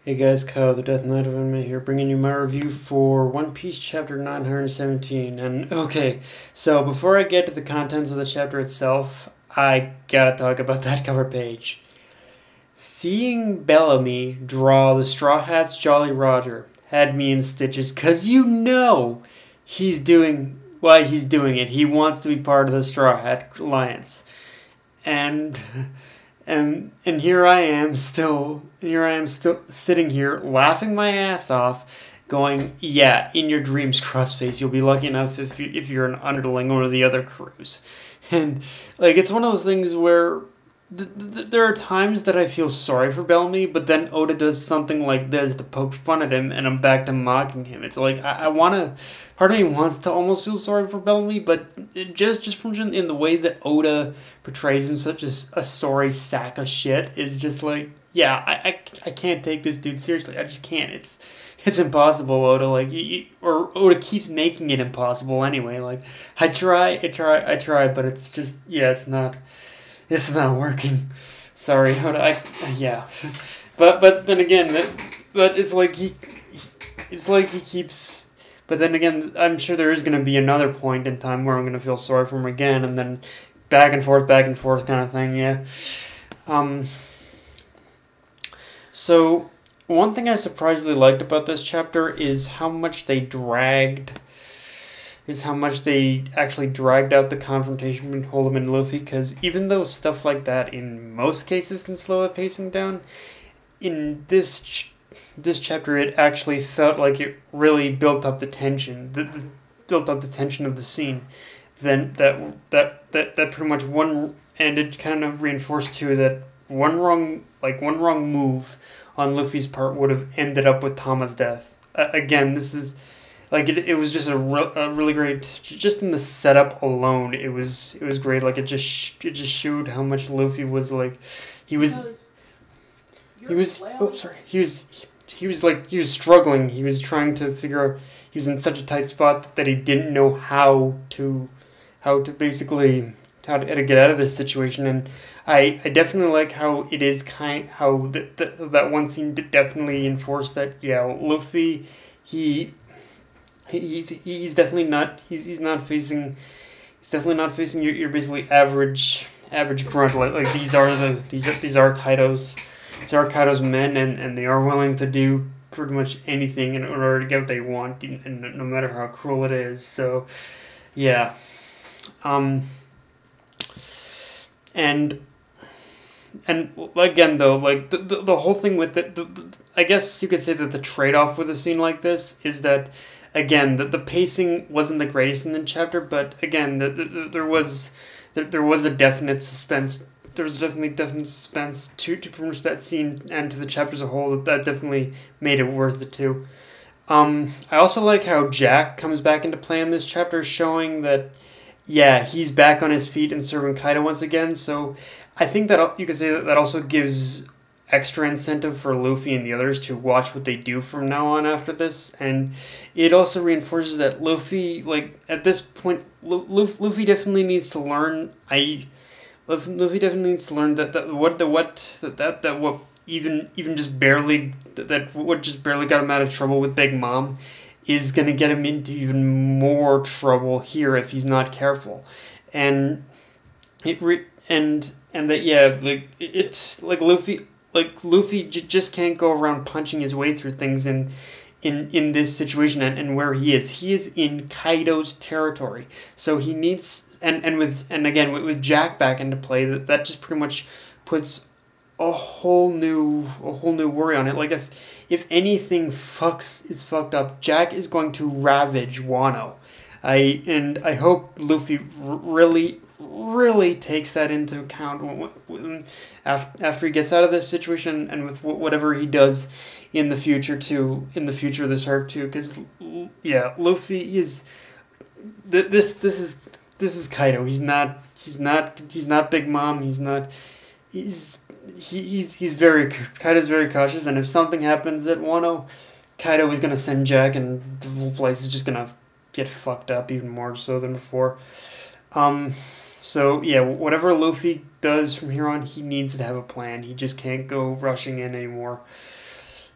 Hey guys, Kyle, the Death Knight of Anime here, bringing you my review for One Piece chapter 917. And okay, so before I get to the contents of the chapter itself, I gotta talk about that cover page. Seeing Bellamy draw the Straw Hat's Jolly Roger had me in stitches, cause you know he's doing why he's doing it. He wants to be part of the Straw Hat Alliance. And and here I am still sitting here laughing my ass off, going, yeah, in your dreams, Crossface, you'll be lucky enough if you're an underling or the other crews. And like it's one of those things where there are times that I feel sorry for Bellamy, but then Oda does something like this to poke fun at him, and I'm back to mocking him. It's like I want to. Part of me wants to almost feel sorry for Bellamy, but just from in the way that Oda portrays him, such as a sorry sack of shit, is just like, yeah, I can't take this dude seriously. I just can't. It's impossible, Oda. Like, or Oda keeps making it impossible anyway. Like, I try, but it's just, yeah, it's not working. Sorry, Oda. Yeah, but then again, it's like he keeps. But then again, I'm sure there is going to be another point in time where I'm going to feel sorry for him again, and then back and forth kind of thing. Yeah. So one thing I surprisingly liked about this chapter is how much they actually dragged out the confrontation between Holden and Luffy, because even though stuff like that in most cases can slow the pacing down, in this chapter it actually felt like it really built up the tension, built up the tension of the scene. Then that pretty much one, and it kind of reinforced too that one wrong move on Luffy's part would have ended up with Tama's death. Again, this is. Like it was just a really great. Just in the setup alone, it was great. Like it just showed how much Luffy was like, he was struggling. He was trying to figure out. He was in such a tight spot that he didn't know how to basically how to get out of this situation. And I definitely like how it is how that one scene definitely enforced that. Yeah, Luffy, He's definitely not facing your basically average grunt. Like these are Kaido's men, and they are willing to do pretty much anything in order to get what they want, and no matter how cruel it is. So yeah, and again though, like the whole thing with I guess you could say that the trade-off with a scene like this is that, again, the pacing wasn't the greatest in the chapter, but again, there was a definite suspense. There was definitely definite suspense to pretty much that scene and to the chapter as a whole. That definitely made it worth it too. I also like how Jack comes back into play in this chapter, showing that, yeah, he's back on his feet and serving Kaido once again. So I think that you could say that also gives extra incentive for Luffy and the others to watch what they do from now on after this, and it also reinforces that Luffy, like at this point, Luffy definitely needs to learn. Luffy definitely needs to learn that what just barely got him out of trouble with Big Mom is gonna get him into even more trouble here if he's not careful, and that, yeah, like it's like Luffy just can't go around punching his way through things in this situation and where he is. He is in Kaido's territory. So he needs, and again with Jack back into play, that just pretty much puts a whole new worry on it. Like if anything is fucked up, Jack is going to ravage Wano. I hope Luffy really takes that into account after he gets out of this situation, and with whatever he does in the future of this arc too, because yeah, Luffy is this is Kaido. He's not Big Mom. Kaido's very cautious, and if something happens at Wano, Kaido is gonna send Jack, and the whole place is just gonna get fucked up even more so than before. So yeah, whatever Luffy does from here on, he needs to have a plan. He just can't go rushing in anymore.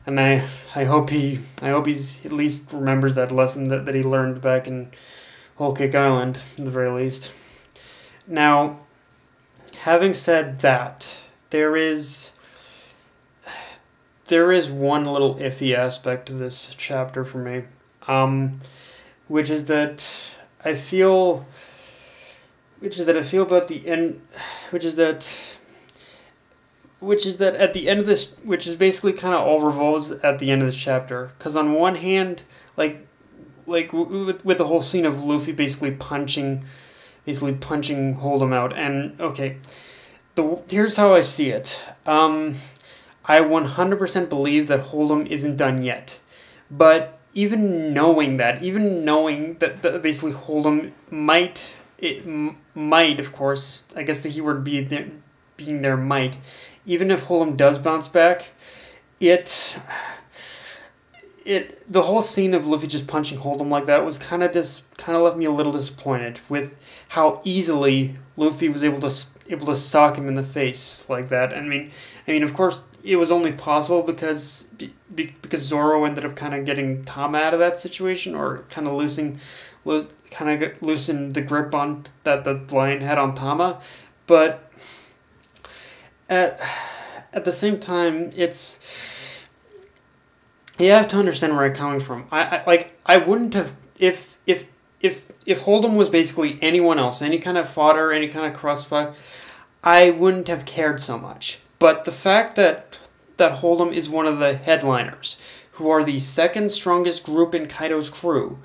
and I hope he's at least remembers that lesson that he learned back in Whole Cake Island, at the very least. Now, having said that, there is one little iffy aspect to this chapter for me, which is that I feel about the end, which is that at the end of this, which is basically kind of all revolves at the end of the chapter. Because on one hand, with the whole scene of Luffy basically punching Hold'em out, and okay, here's how I see it. I 100% believe that Hold'em isn't done yet, but even knowing that basically Hold'em might, of course, I guess the keyword being there might. Even if Hold'em does bounce back, the whole scene of Luffy just punching Hold'em like that was kind of left me a little disappointed with how easily Luffy was able to sock him in the face like that. I mean, of course, it was only possible because Zoro ended up kind of getting Tama out of that situation, or kind of loosened the grip on that the lion had on Tama, but. At the same time, it's, you have to understand where I'm coming from. I wouldn't have, if Hold'em was basically anyone else, any kind of fodder, any kind of crossfuck, I wouldn't have cared so much. But the fact that Hold'em is one of the headliners, who are the second strongest group in Kaido's crew,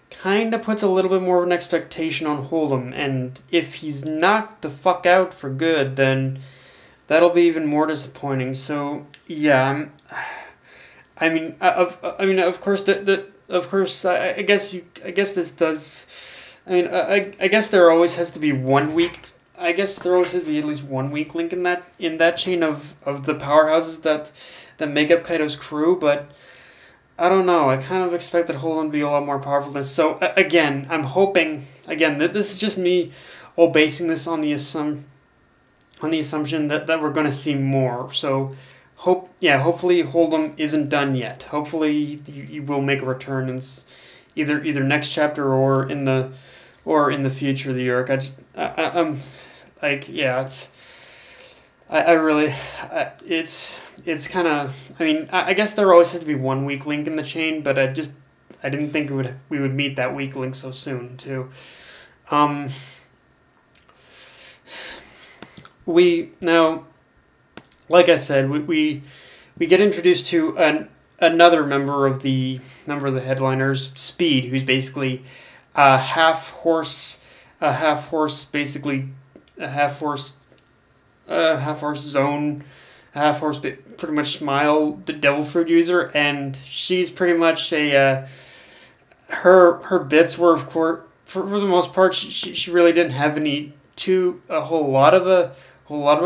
kind of puts a little bit more of an expectation on Hold'em, and if he's knocked the fuck out for good, then that'll be even more disappointing. So yeah, of course I guess this does. I guess there always has to be one weak. I guess there always has to be at least one weak link in that chain of the powerhouses that make up Kaido's crew. But I don't know. I kind of expected Hold'em to be a lot more powerful than. So again, I'm hoping. Again, that this is just me all basing this on the assumption that we're going to see more. So, hopefully Hold'em isn't done yet. Hopefully he will make a return in either next chapter or in the future of the arc. I'm like, yeah, it's kind of, I guess there always has to be one weak link in the chain, but I didn't think we would meet that weak link so soon too. Now, like I said, we get introduced to another member of the headliners, Speed, who's basically a half horse zone, pretty much Smile, the devil fruit user, and she's pretty much her bits were, of course, for the most part, she really didn't have a whole lot of a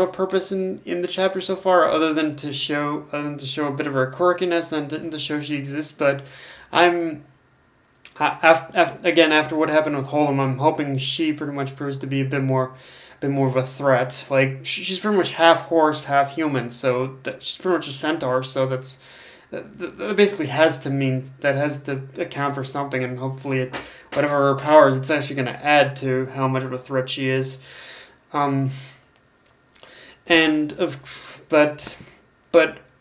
purpose in the chapter so far, other than to show a bit of her quirkiness and to show she exists. But after what happened with Hold'em, I'm hoping she pretty much proves to be a bit more of a threat. Like, she's pretty much half horse, half human, so she's pretty much a centaur. So that basically has to account for something, and hopefully whatever her powers, it's actually going to add to how much of a threat she is. But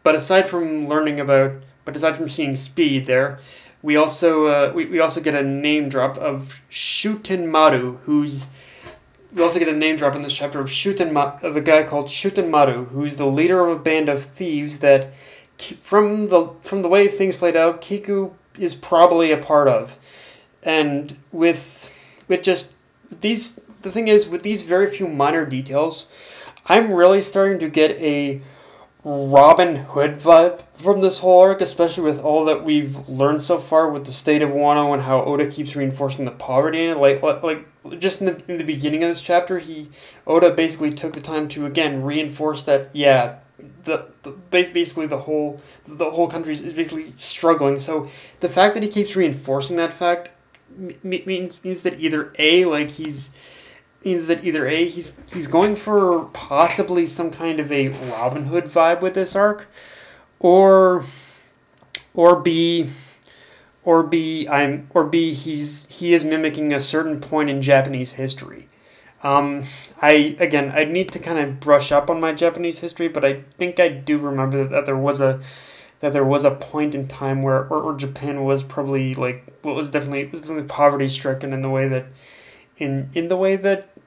aside from seeing Speed there, we also get a name drop of Shutenmaru, we also get a name drop in this chapter of a guy called Shutenmaru, who's the leader of a band of thieves that, from the way things played out, Kiku is probably a part of. And with these very few minor details, I'm really starting to get a Robin Hood vibe from this whole arc, especially with all that we've learned so far with the state of Wano and how Oda keeps reinforcing the poverty in it. Like just in the beginning of this chapter, Oda basically took the time to again reinforce that basically the whole country is basically struggling. So the fact that he keeps reinforcing that fact means that either he's going for possibly some kind of a Robin Hood vibe with this arc, or or B, he is mimicking a certain point in Japanese history. I'd need to kind of brush up on my Japanese history, but I think I do remember that there was a point in time where Japan was probably like, well, it was definitely poverty stricken in the way that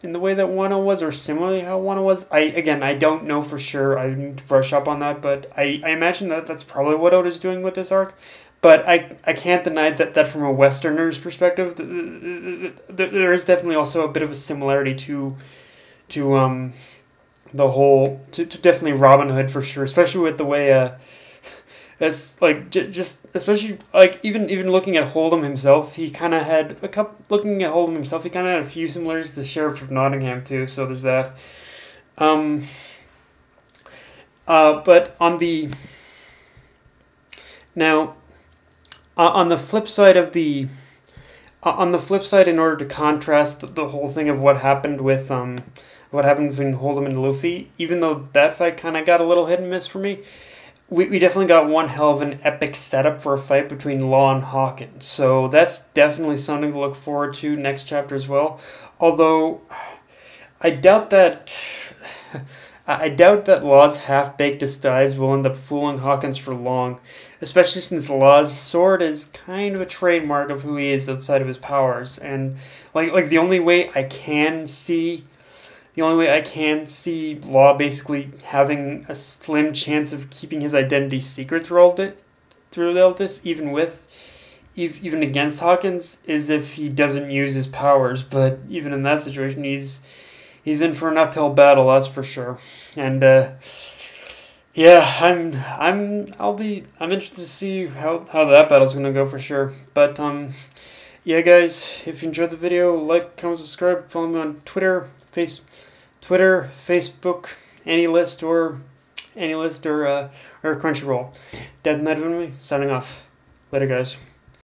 Wano was, or similarly how Wano was. I don't know for sure. I need to brush up on that, but I imagine that that's probably what Oda's doing with this arc. But I can't deny that from a Westerner's perspective, there is definitely also a bit of a similarity to the whole to definitely Robin Hood for sure, especially with the way it's like just especially like even looking at Hold'em himself, he kind of had a couple. Looking at Hold'em himself, he kind of had a few similarities to the Sheriff of Nottingham too. So there's that. But on the now. On the flip side, in order to contrast the whole thing of what happened between Hold'em and Luffy, even though that fight kind of got a little hit and miss for me, we definitely got one hell of an epic setup for a fight between Law and Hawkins. So that's definitely something to look forward to next chapter as well. Although I doubt that Law's half-baked disguise will end up fooling Hawkins for long, especially since Law's sword is kind of a trademark of who he is outside of his powers, and like the only way I can see Law basically having a slim chance of keeping his identity secret through all this, even against Hawkins, is if he doesn't use his powers. But even in that situation, he's in for an uphill battle, that's for sure. And yeah, I'm interested to see how that battle's gonna go for sure. But yeah, guys, if you enjoyed the video, like, comment, subscribe, follow me on Twitter, Facebook, AnyList or Crunchyroll. Death Night of Enemy, signing off. Later, guys.